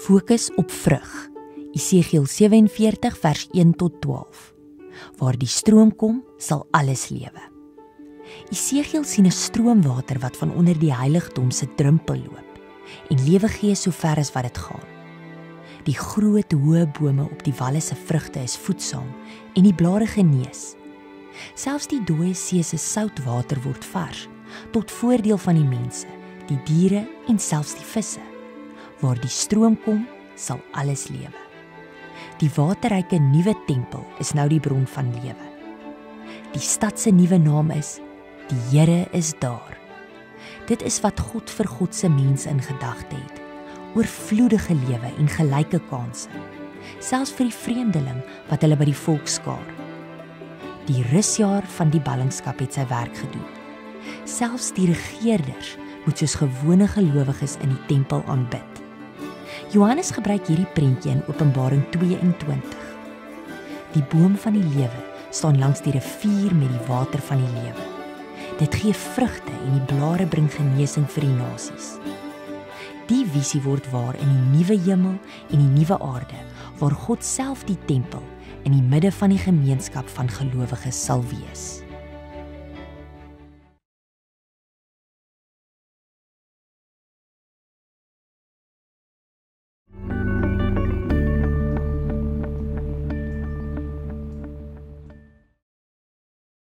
Fokus op vrug. Esegiel 47 vers 1 tot 12. Waar die stroom kom, sal alles lewe. Esegiel sien 'n stroomwater wat van onder die heiligdom se drempel loop en lewe gee so ver as wat dit gaan. Die groot hoë bome op die walle se vrugte is voedsaam en die blare genees. Selfs die dooie see se soutwater word vars, tot voordeel van die mense, die diere en selfs die visse. Waar die stroom kom, sal alles lewe. Die waterryke nuwe tempel is nou die bron van lewe. Die stad se nuwe naam is, die Here is daar. Dit is wat God vir God se mense in gedagte het, oorvloedige lewe en gelyke kansse, selfs vir die vreemdeling wat hulle by die volk skaar. Die rusjaar van die ballingskap het sy werk gedoen. Selfs die regeerders moet soos gewone gelowiges in die tempel aanbid. Johannes gebruik hierdie prentjie in Openbaring 22. Die boom van die lewe staan langs die rivier met die water van die lewe. Dit gee vrugte en die blare bring genesing vir die nasies. Die visie word waar in die nuwe hemel en die nuwe aarde, waar God self die tempel in die midde van die gemeenskap van gelowiges sal wees.